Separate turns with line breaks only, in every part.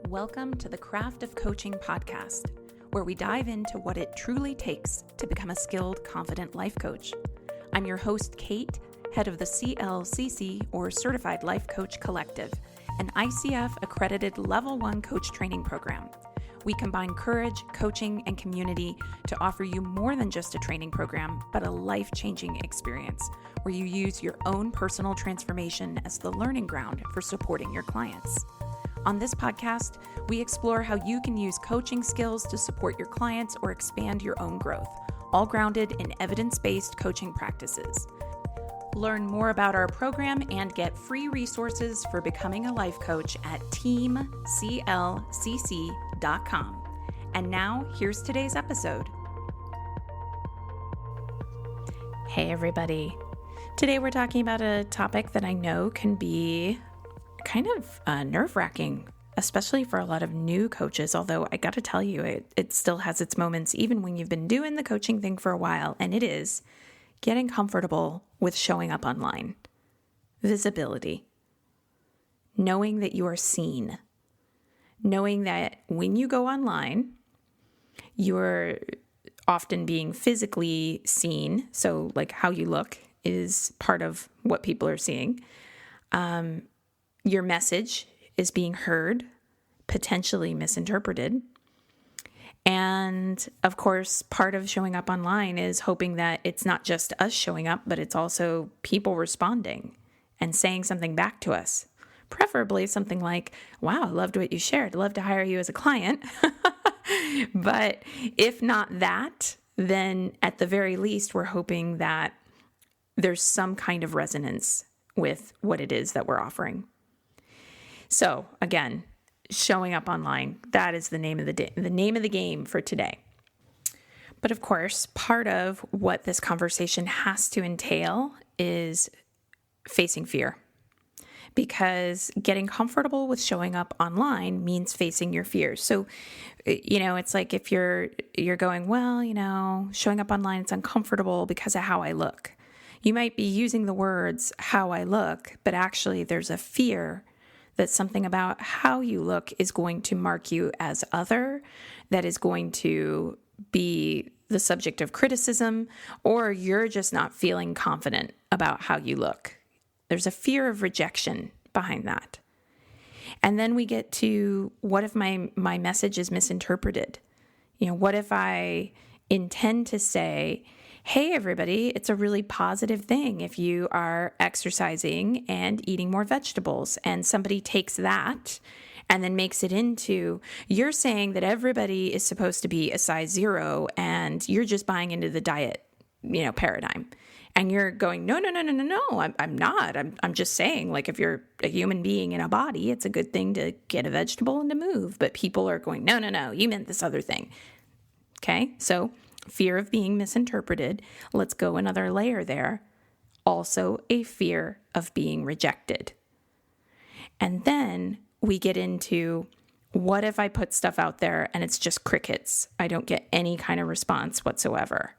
Welcome to the Craft of Coaching podcast, where we dive into what it truly takes to become a skilled, confident life coach. I'm your host, Kate, head of the CLCC, or Certified Life Coach Collective, an ICF accredited Level 1 coach training program. We combine courage, coaching, and community to offer you more than just a training program, but a life-changing experience where you use your own personal transformation as the learning ground for supporting your clients. On this podcast, we explore how you can use coaching skills to support your clients or expand your own growth, all grounded in evidence-based coaching practices. Learn more about our program and get free resources for becoming a life coach at teamclcc.com. And now, here's today's episode. Hey, everybody. Today, we're talking about a topic that I know can be kind of nerve-wracking, especially for a lot of new coaches, although I got to tell you, it still has its moments, even when you've been doing the coaching thing for a while, and it is getting comfortable with showing up online. Visibility. Knowing that you are seen. Knowing that when you go online, you're often being physically seen, so like how you look is part of what people are seeing. Your message is being heard, potentially misinterpreted. And of course, part of showing up online is hoping that it's not just us showing up, but it's also people responding and saying something back to us. Preferably something like, wow, I loved what you shared. I'd love to hire you as a client. But if not that, then at the very least, we're hoping that there's some kind of resonance with what it is that we're offering. So again, showing up online, that is the name of the name of the game for today. But of course, part of what this conversation has to entail is facing fear. Because getting comfortable with showing up online means facing your fears. So, it's like if you're going, well, showing up online, it's uncomfortable because of how I look. You might be using the words how I look, but actually there's a fear that something about how you look is going to mark you as other, that is going to be the subject of criticism, or you're just not feeling confident about how you look. There's a fear of rejection behind that. And then we get to, what if my message is misinterpreted? What if I intend to say, hey, everybody, it's a really positive thing if you are exercising and eating more vegetables. And somebody takes that and then makes it into, you're saying that everybody is supposed to be a size 0 and you're just buying into the diet, paradigm. And you're going, no, I'm not. I'm just saying, like, if you're a human being in a body, it's a good thing to get a vegetable and to move. But people are going, no, you meant this other thing. Okay, so fear of being misinterpreted. Let's go another layer there. Also a fear of being rejected. And then we get into, what if I put stuff out there and it's just crickets? I don't get any kind of response whatsoever.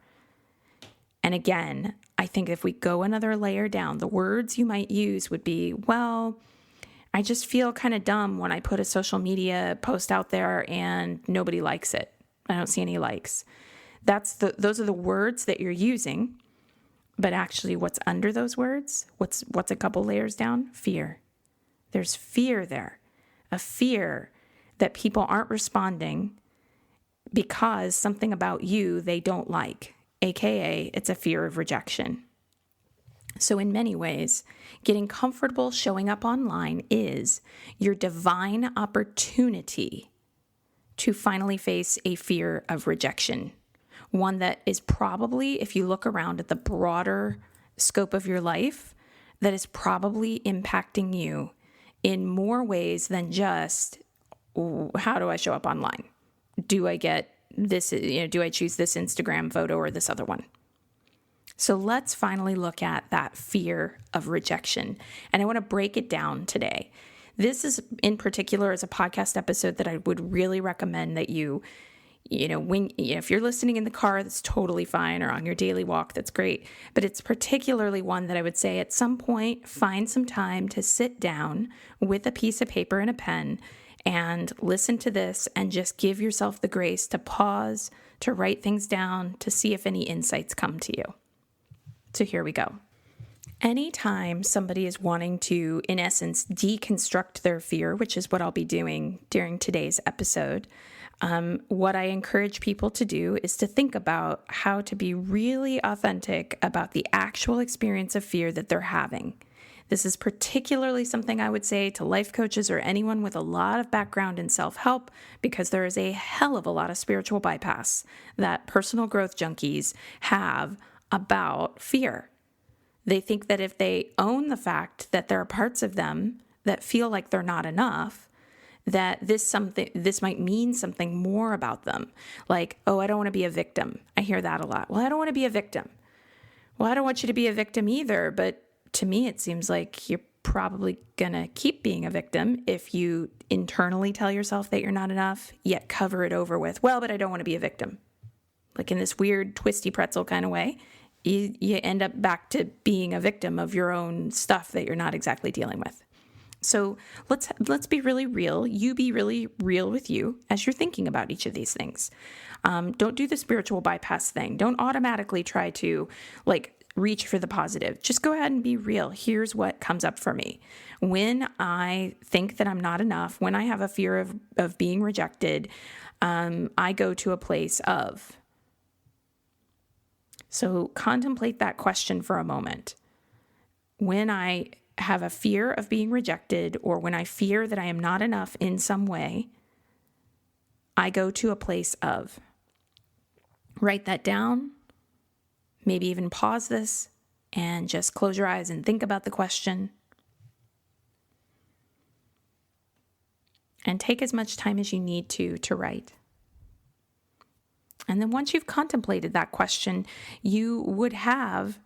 And again, I think if we go another layer down, the words you might use would be, well, I just feel kind of dumb when I put a social media post out there and nobody likes it. I don't see any likes. Those are the words that you're using, but actually what's under those words? What's a couple layers down? Fear. There's fear there, a fear that people aren't responding because something about you they don't like, aka it's a fear of rejection. So in many ways, getting comfortable showing up online is your divine opportunity to finally face a fear of rejection. One that is probably, if you look around at the broader scope of your life, that is probably impacting you in more ways than just, how do I show up online? Do I get this, do I choose this Instagram photo or this other one? So let's finally look at that fear of rejection. And I want to break it down today. This is in particular is a podcast episode that I would really recommend that if you're listening in the car, that's totally fine, or on your daily walk, that's great. But it's particularly one that I would say at some point, find some time to sit down with a piece of paper and a pen and listen to this and just give yourself the grace to pause, to write things down, to see if any insights come to you. So here we go. Anytime somebody is wanting to, in essence, deconstruct their fear, which is what I'll be doing during today's episode, what I encourage people to do is to think about how to be really authentic about the actual experience of fear that they're having. This is particularly something I would say to life coaches or anyone with a lot of background in self-help, because there is a hell of a lot of spiritual bypass that personal growth junkies have about fear. They think that if they own the fact that there are parts of them that feel like they're not enough, that this might mean something more about them. Like, oh, I don't want to be a victim. I hear that a lot. Well, I don't want to be a victim. Well, I don't want you to be a victim either. But to me, it seems like you're probably going to keep being a victim if you internally tell yourself that you're not enough, yet cover it over with, well, but I don't want to be a victim. Like in this weird twisty pretzel kind of way. You end up back to being a victim of your own stuff that you're not exactly dealing with. So let's be really real. You be really real with you as you're thinking about each of these things. Don't do the spiritual bypass thing. Don't automatically try to reach for the positive. Just go ahead and be real. Here's what comes up for me. When I think that I'm not enough, when I have a fear of being rejected, I go to a place of. So contemplate that question for a moment. When I have a fear of being rejected, or when I fear that I am not enough in some way, I go to a place of. Write that down. Maybe even pause this and just close your eyes and think about the question. And take as much time as you need to write. And then once you've contemplated that question, you would have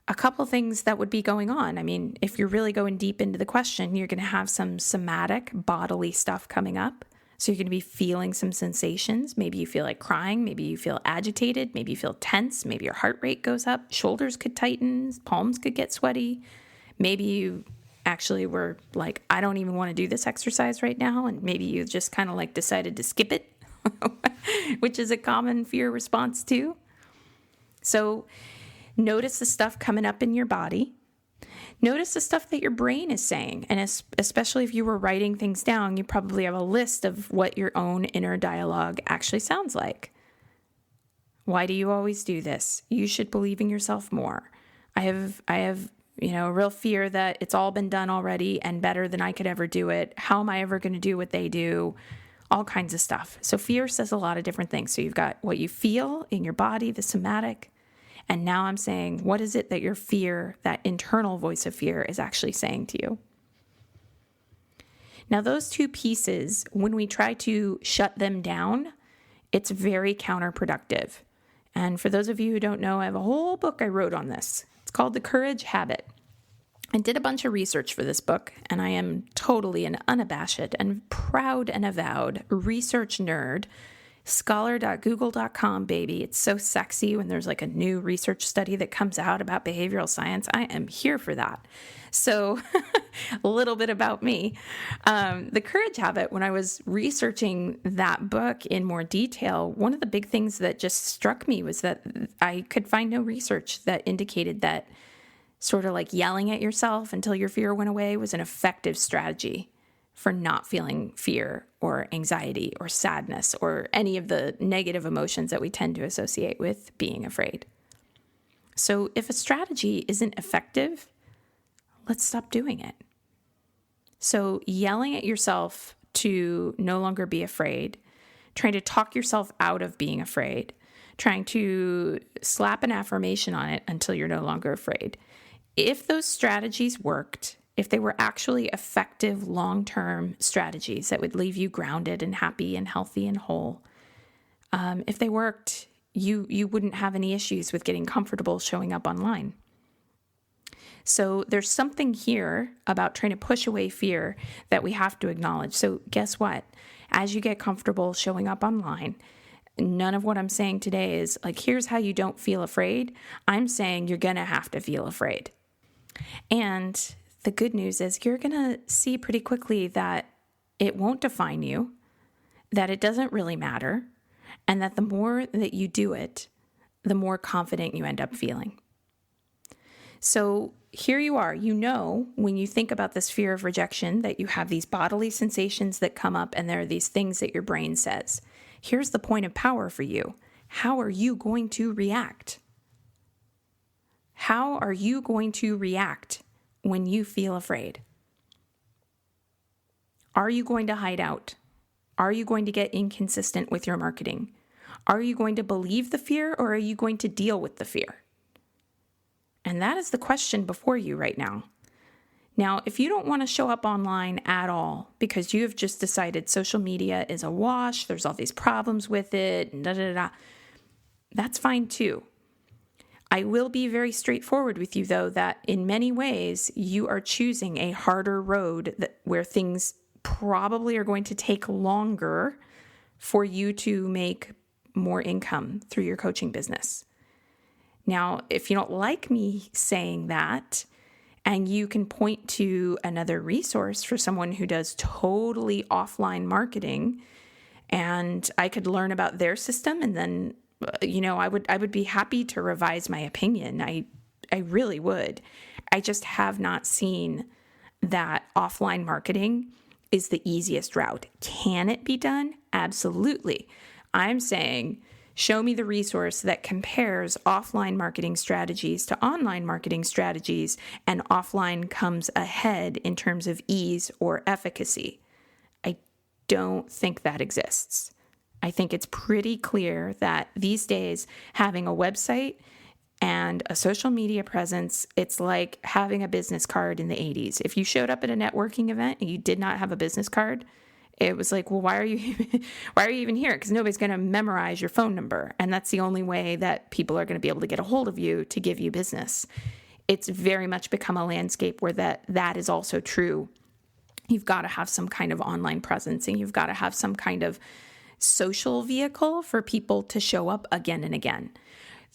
a couple things that would be going on. I mean, if you're really going deep into the question, you're going to have some somatic bodily stuff coming up. So you're going to be feeling some sensations. Maybe you feel like crying. Maybe you feel agitated. Maybe you feel tense. Maybe your heart rate goes up. Shoulders could tighten. Palms could get sweaty. Maybe you actually were like, I don't even want to do this exercise right now. And maybe you just kind of decided to skip it. Which is a common fear response too. So notice the stuff coming up in your body. Notice the stuff that your brain is saying. And especially if you were writing things down, you probably have a list of what your own inner dialogue actually sounds like. Why do you always do this? You should believe in yourself more. I have a real fear that it's all been done already and better than I could ever do it. How am I ever going to do what they do? All kinds of stuff. So fear says a lot of different things. So you've got what you feel in your body, the somatic. And now I'm saying, what is it that your fear, that internal voice of fear, is actually saying to you? Now, those two pieces, when we try to shut them down, it's very counterproductive. And for those of you who don't know, I have a whole book I wrote on this. It's called The Courage Habit. I did a bunch of research for this book, and I am totally an unabashed and proud and avowed research nerd. Scholar.google.com, baby. It's so sexy when there's a new research study that comes out about behavioral science. I am here for that. So a little bit about me. The Courage Habit, when I was researching that book in more detail, one of the big things that just struck me was that I could find no research that indicated that sort of yelling at yourself until your fear went away was an effective strategy for not feeling fear or anxiety or sadness or any of the negative emotions that we tend to associate with being afraid. So if a strategy isn't effective, let's stop doing it. So yelling at yourself to no longer be afraid, trying to talk yourself out of being afraid, trying to slap an affirmation on it until you're no longer afraid. If those strategies worked, if they were actually effective long-term strategies that would leave you grounded and happy and healthy and whole, if they worked, you wouldn't have any issues with getting comfortable showing up online. So there's something here about trying to push away fear that we have to acknowledge. So guess what? As you get comfortable showing up online, none of what I'm saying today is here's how you don't feel afraid. I'm saying you're going to have to feel afraid. And the good news is you're going to see pretty quickly that it won't define you, that it doesn't really matter, and that the more that you do it, the more confident you end up feeling. So here you are, when you think about this fear of rejection, that you have these bodily sensations that come up and there are these things that your brain says. Here's the point of power for you. How are you going to react? How are you going to react when you feel afraid? Are you going to hide out? Are you going to get inconsistent with your marketing? Are you going to believe the fear, or are you going to deal with the fear? And that is the question before you right now. Now, if you don't want to show up online at all because you have just decided social media is a wash, there's all these problems with it, that's fine too. I will be very straightforward with you, though, that in many ways you are choosing a harder road where things probably are going to take longer for you to make more income through your coaching business. Now, if you don't like me saying that, and you can point to another resource for someone who does totally offline marketing, and I could learn about their system, and then, I would be happy to revise my opinion. I really would. I just have not seen that offline marketing is the easiest route. Can it be done? Absolutely. I'm saying, show me the resource that compares offline marketing strategies to online marketing strategies, and offline comes ahead in terms of ease or efficacy. I don't think that exists. I think it's pretty clear that these days, having a website and a social media presence, it's like having a business card in the 80s. If you showed up at a networking event and you did not have a business card, it was like, well, why are you even here? Because nobody's going to memorize your phone number. And that's the only way that people are going to be able to get a hold of you to give you business. It's very much become a landscape where that is also true. You've got to have some kind of online presence, and you've got to have some kind of social vehicle for people to show up again and again.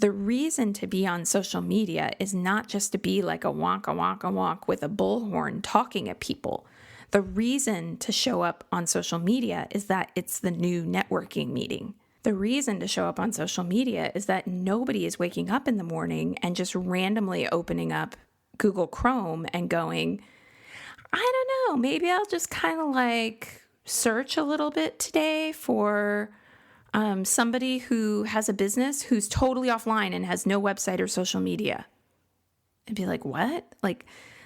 The reason to be on social media is not just to be like a wonk with a bullhorn talking at people. The reason to show up on social media is that it's the new networking meeting. The reason to show up on social media is that nobody is waking up in the morning and just randomly opening up Google Chrome and going, I don't know, maybe I'll just kind of like search a little bit today for somebody who has a business who's totally offline and has no website or social media. And be like, what?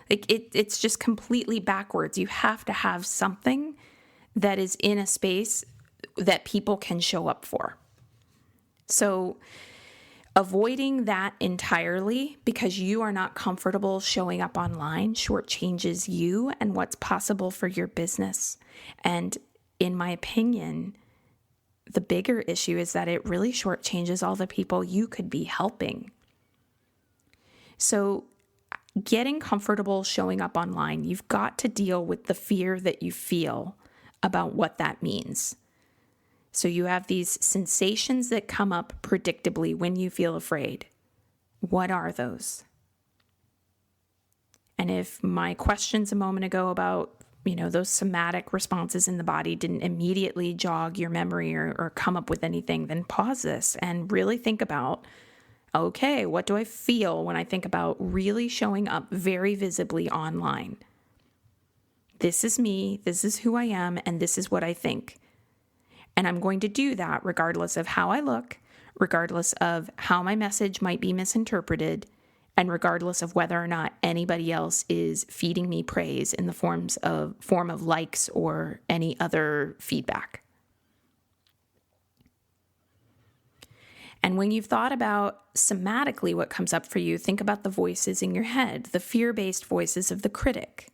It's just completely backwards. You have to have something that is in a space that people can show up for. So avoiding that entirely because you are not comfortable showing up online shortchanges you and what's possible for your business. And in my opinion, the bigger issue is that it really shortchanges all the people you could be helping. So getting comfortable showing up online, you've got to deal with the fear that you feel about what that means. So you have these sensations that come up predictably when you feel afraid. What are those? And if my questions a moment ago about, those somatic responses in the body didn't immediately jog your memory or come up with anything, then pause this and really think about, okay, what do I feel when I think about really showing up very visibly online? This is me, this is who I am, and this is what I think. And I'm going to do that regardless of how I look, regardless of how my message might be misinterpreted, and regardless of whether or not anybody else is feeding me praise in the form of likes or any other feedback. And when you've thought about somatically what comes up for you, think about the voices in your head, the fear-based voices of the critic.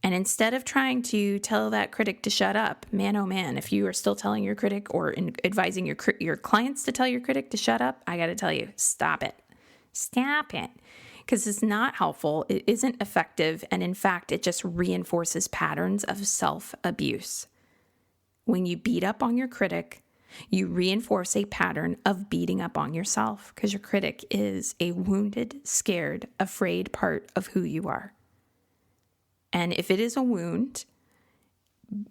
And instead of trying to tell that critic to shut up, man, oh man, if you are still telling your critic or advising your clients to tell your critic to shut up, I got to tell you, stop it. Stop it. Because it's not helpful. It isn't effective. And in fact, it just reinforces patterns of self-abuse. When you beat up on your critic, you reinforce a pattern of beating up on yourself because your critic is a wounded, scared, afraid part of who you are. And if it is a wound,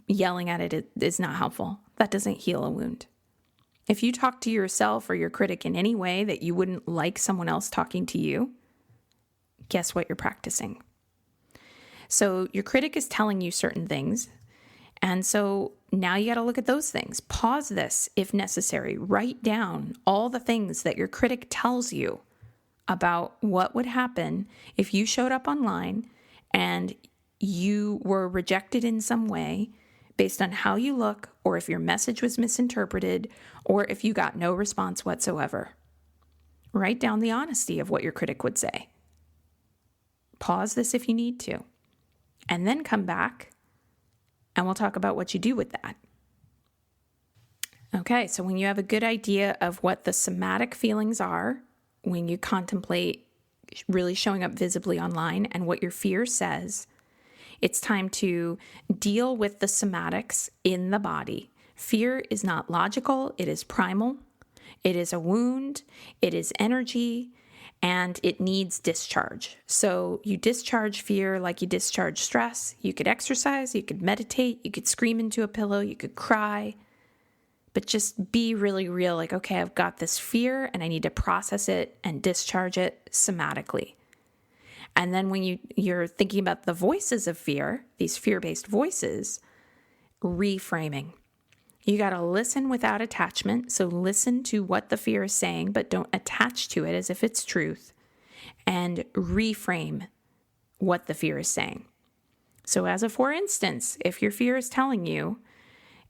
yelling at it is not helpful. That doesn't heal a wound. If you talk to yourself or your critic in any way that you wouldn't like someone else talking to you, guess what you're practicing? So your critic is telling you certain things. And so now you got to look at those things. Pause this if necessary. Write down all the things that your critic tells you about what would happen if you showed up online and you were rejected in some way based on how you look, or if your message was misinterpreted, or if you got no response whatsoever. Write down the honesty of what your critic would say. Pause this if you need to, and then come back and we'll talk about what you do with that. Okay, so when you have a good idea of what the somatic feelings are, when you contemplate really showing up visibly online and what your fear says, it's time to deal with the somatics in the body. Fear is not logical, it is primal, it is a wound, it is energy, and it needs discharge. So you discharge fear like you discharge stress. You could exercise, you could meditate, you could scream into a pillow, you could cry, but just be really real, like, okay, I've got this fear and I need to process it and discharge it somatically. And then when you're thinking about the voices of fear, these fear-based voices, reframing. You got to listen without attachment. So listen to what the fear is saying, but don't attach to it as if it's truth. And reframe what the fear is saying. So as a for instance, if your fear is telling you,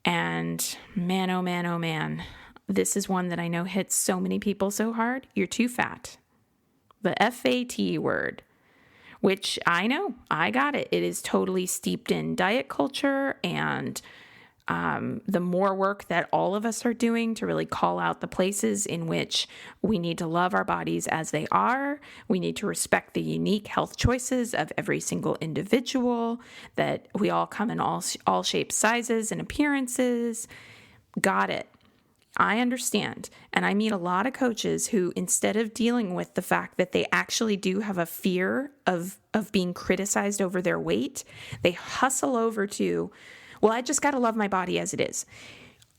and man, oh man, oh man, this is one that I know hits so many people so hard, you're too fat. The FAT word, which I know, I got it. It is totally steeped in diet culture and the more work that all of us are doing to really call out the places in which we need to love our bodies as they are. We need to respect the unique health choices of every single individual, that we all come in all shapes, sizes, and appearances. Got it. I understand. And I meet a lot of coaches who, instead of dealing with the fact that they actually do have a fear of being criticized over their weight, they hustle over to, well, I just got to love my body as it is.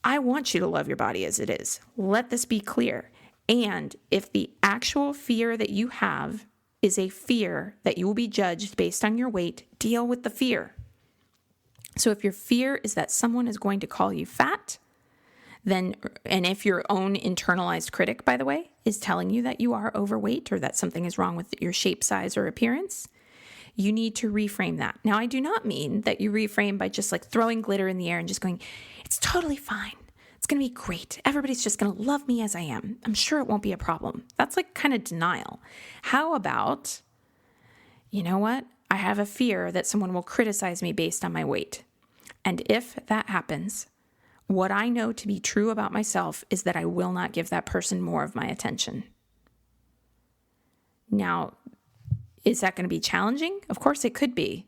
I want you to love your body as it is. Let this be clear. And if the actual fear that you have is a fear that you will be judged based on your weight, deal with the fear. So if your fear is that someone is going to call you fat, then, and if your own internalized critic, by the way, is telling you that you are overweight or that something is wrong with your shape, size, or appearance, you need to reframe that. Now, I do not mean that you reframe by just like throwing glitter in the air and just going, it's totally fine. It's going to be great. Everybody's just going to love me as I am. I'm sure it won't be a problem. That's like kind of denial. How about, you know what? I have a fear that someone will criticize me based on my weight. And if that happens, what I know to be true about myself is that I will not give that person more of my attention. Now, is that going to be challenging? Of course it could be.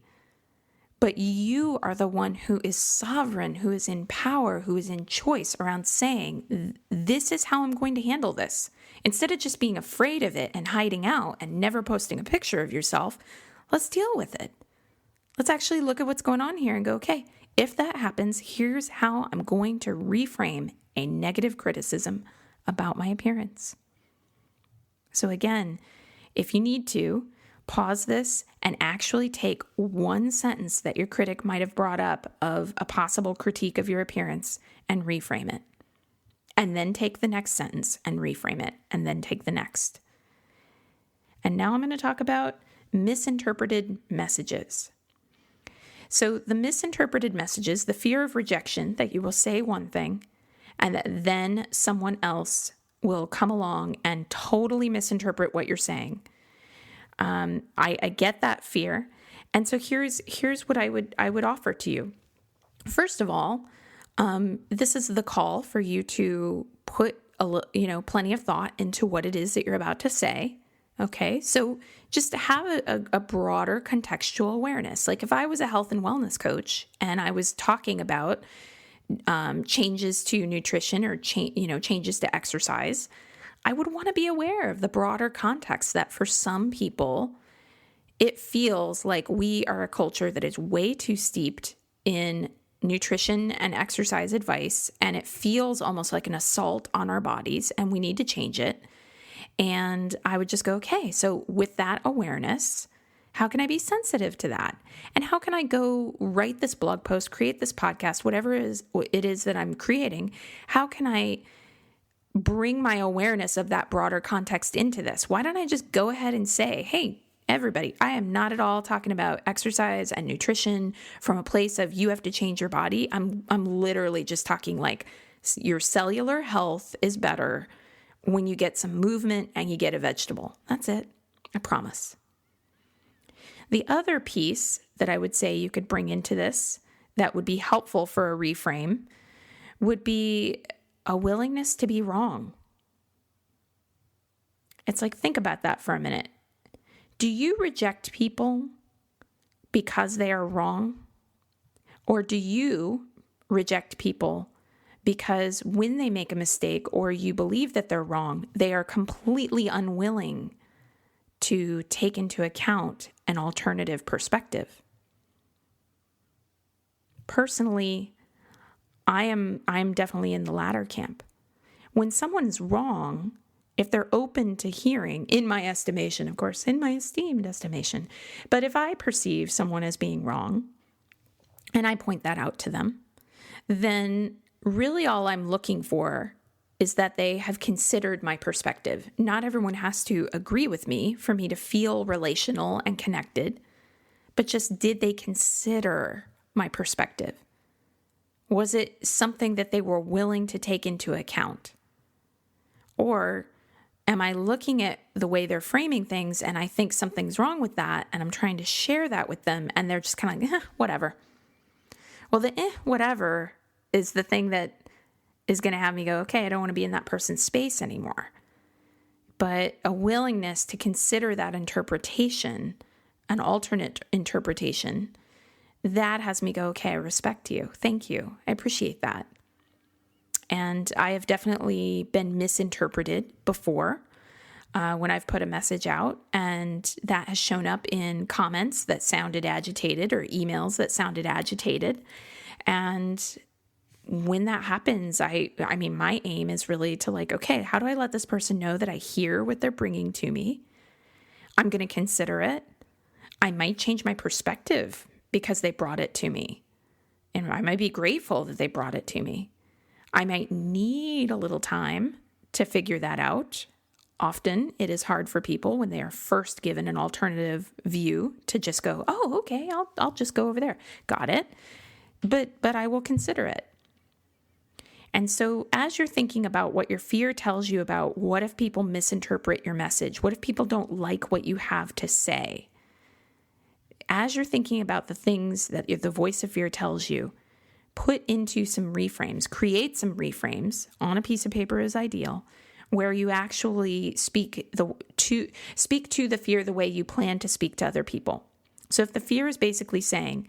But you are the one who is sovereign, who is in power, who is in choice around saying, this is how I'm going to handle this. Instead of just being afraid of it and hiding out and never posting a picture of yourself, let's deal with it. Let's actually look at what's going on here and go, okay, if that happens, here's how I'm going to reframe a negative criticism about my appearance. So again, if you need to, pause this and actually take one sentence that your critic might have brought up of a possible critique of your appearance and reframe it. And then take the next sentence and reframe it, and then take the next. And now I'm going to talk about misinterpreted messages. So the misinterpreted messages, the fear of rejection, that you will say one thing and that then someone else will come along and totally misinterpret what you're saying. I get that fear. And so here's what I would offer to you. First of all, this is the call for you to put plenty of thought into what it is that you're about to say. Okay, so just have a broader contextual awareness. Like if I was a health and wellness coach and I was talking about changes to nutrition or changes to exercise, I would want to be aware of the broader context that for some people, it feels like we are a culture that is way too steeped in nutrition and exercise advice, and it feels almost like an assault on our bodies, and we need to change it. And I would just go, okay, so with that awareness, how can I be sensitive to that? And how can I go write this blog post, create this podcast, whatever it is that I'm creating? How can I bring my awareness of that broader context into this? Why don't I just go ahead and say, hey, everybody, I am not at all talking about exercise and nutrition from a place of you have to change your body. I'm literally just talking like your cellular health is better when you get some movement and you get a vegetable. That's it. I promise. The other piece that I would say you could bring into this that would be helpful for a reframe would be a willingness to be wrong. It's like, think about that for a minute. Do you reject people because they are wrong? Or do you reject people because when they make a mistake or you believe that they're wrong, they are completely unwilling to take into account an alternative perspective? Personally, I'm definitely in the latter camp. When someone's wrong, if they're open to hearing, in my estimation, of course, in my esteemed estimation, but if I perceive someone as being wrong and I point that out to them, then really all I'm looking for is that they have considered my perspective. Not everyone has to agree with me for me to feel relational and connected, but just did they consider my perspective? Was it something that they were willing to take into account? Or am I looking at the way they're framing things and I think something's wrong with that and I'm trying to share that with them and they're just kind of like, whatever. Well, the whatever is the thing that is going to have me go, okay, I don't want to be in that person's space anymore. But a willingness to consider that interpretation, an alternate interpretation, that has me go, okay, I respect you. Thank you. I appreciate that. And I have definitely been misinterpreted before when I've put a message out, and that has shown up in comments that sounded agitated or emails that sounded agitated. And when that happens, I mean, my aim is really to like, okay, how do I let this person know that I hear what they're bringing to me? I'm going to consider it. I might change my perspective because they brought it to me. And I might be grateful that they brought it to me. I might need a little time to figure that out. Often it is hard for people when they are first given an alternative view to just go, oh, okay, I'll just go over there. Got it. But I will consider it. And so as you're thinking about what your fear tells you about what if people misinterpret your message, what if people don't like what you have to say, as you're thinking about the things that the voice of fear tells you, put into some reframes, create some reframes on a piece of paper is ideal, where you actually speak to the fear the way you plan to speak to other people. So if the fear is basically saying,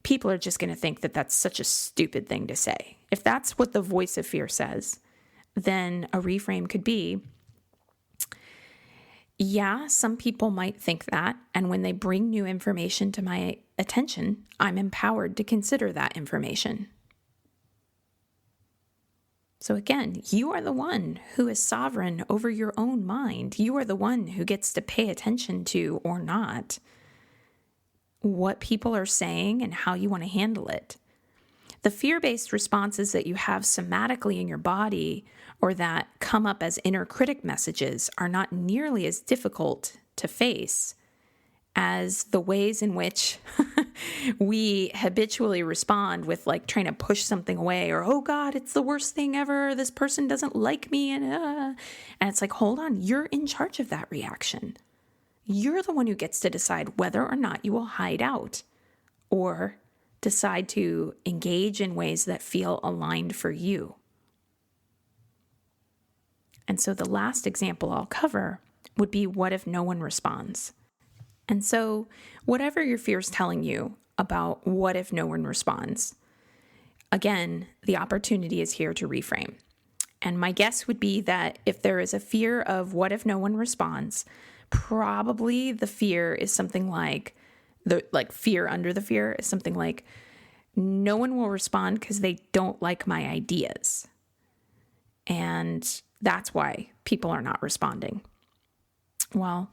people are just going to think that that's such a stupid thing to say, if that's what the voice of fear says, then a reframe could be, yeah, some people might think that, and when they bring new information to my attention, I'm empowered to consider that information. So again, you are the one who is sovereign over your own mind. You are the one who gets to pay attention to, or not, what people are saying and how you want to handle it. The fear-based responses that you have somatically in your body or that come up as inner critic messages are not nearly as difficult to face as the ways in which we habitually respond with like trying to push something away or, oh God, it's the worst thing ever. This person doesn't like me. And it's like, hold on, you're in charge of that reaction. You're the one who gets to decide whether or not you will hide out or decide to engage in ways that feel aligned for you. And so the last example I'll cover would be, what if no one responds? And so whatever your fear is telling you about what if no one responds, again, the opportunity is here to reframe. And my guess would be that if there is a fear of what if no one responds, probably the fear is something like, fear under the fear is something like, no one will respond because they don't like my ideas. And that's why people are not responding. Well,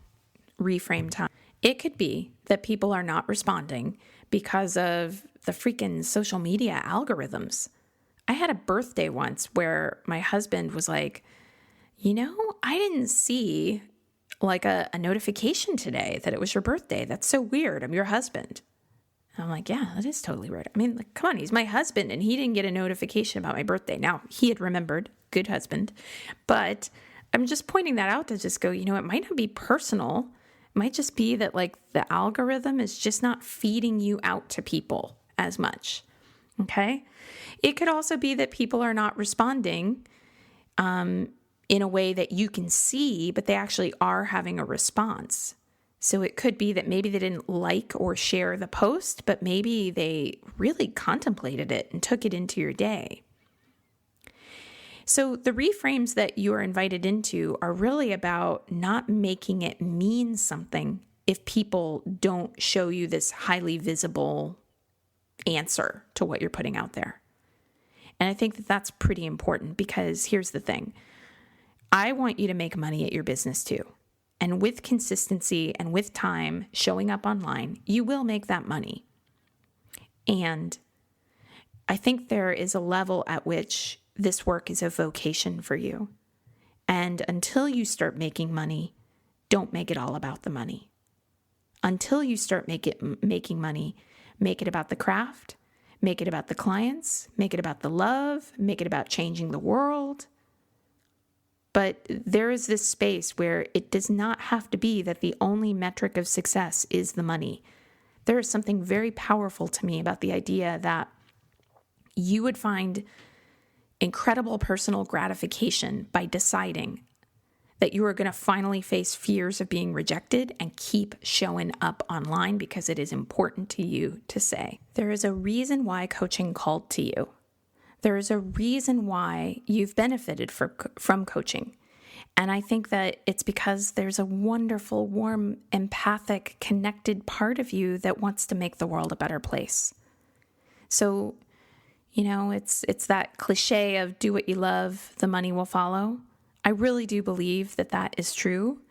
reframe time. It could be that people are not responding because of the freaking social media algorithms. I had a birthday once where my husband was like, I didn't see like a notification today that it was your birthday. That's so weird. I'm your husband. And I'm like, yeah, that is totally weird. I mean, come on, he's my husband and he didn't get a notification about my birthday. Now, he had remembered, good husband. But I'm just pointing that out to just go, it might not be personal. It might just be that like the algorithm is just not feeding you out to people as much. Okay. It could also be that people are not responding in a way that you can see, but they actually are having a response. So it could be that maybe they didn't like or share the post, but maybe they really contemplated it and took it into your day. So the reframes that you are invited into are really about not making it mean something if people don't show you this highly visible answer to what you're putting out there. And I think that that's pretty important because here's the thing. I want you to make money at your business too. And with consistency and with time showing up online, you will make that money. And I think there is a level at which this work is a vocation for you. And until you start making money, don't make it all about the money. Until you start making money, make it about the craft, make it about the clients, make it about the love, make it about changing the world. But there is this space where it does not have to be that the only metric of success is the money. There is something very powerful to me about the idea that you would find incredible personal gratification by deciding that you are going to finally face fears of being rejected and keep showing up online because it is important to you to say. There is a reason why coaching called to you. There is a reason why you've benefited from coaching. And I think that it's because there's a wonderful, warm, empathic, connected part of you that wants to make the world a better place. So, it's that cliche of do what you love, the money will follow. I really do believe that that is true.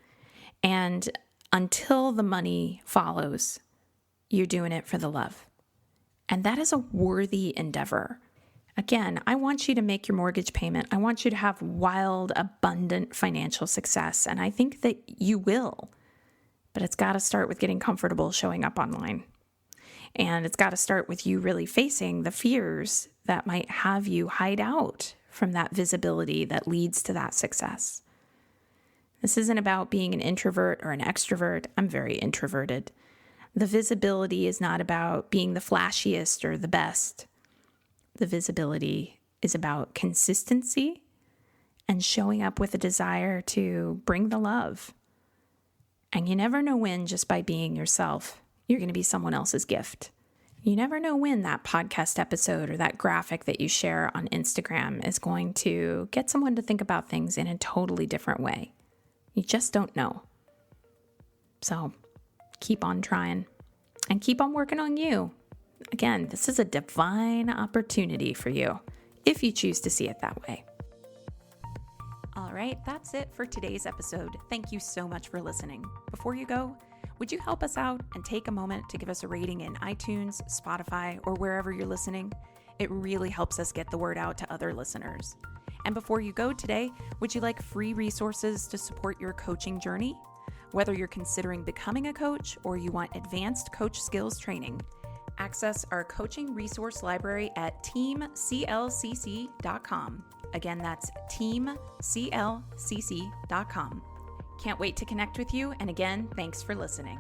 And until the money follows, you're doing it for the love. And that is a worthy endeavor. Again, I want you to make your mortgage payment. I want you to have wild, abundant financial success. And I think that you will. But it's got to start with getting comfortable showing up online. And it's got to start with you really facing the fears that might have you hide out from that visibility that leads to that success. This isn't about being an introvert or an extrovert. I'm very introverted. The visibility is not about being the flashiest or the best. The visibility is about consistency and showing up with a desire to bring the love. And you never know when, just by being yourself, you're going to be someone else's gift. You never know when that podcast episode or that graphic that you share on Instagram is going to get someone to think about things in a totally different way. You just don't know. So keep on trying and keep on working on you. Again, this is a divine opportunity for you if you choose to see it that way. All right, that's it for today's episode. Thank you so much for listening. Before you go, would you help us out and take a moment to give us a rating in iTunes, Spotify, or wherever you're listening? It really helps us get the word out to other listeners. And before you go today, would you like free resources to support your coaching journey? Whether you're considering becoming a coach or you want advanced coach skills training, access our coaching resource library at teamclcc.com. Again, that's teamclcc.com. Can't wait to connect with you. And again, thanks for listening.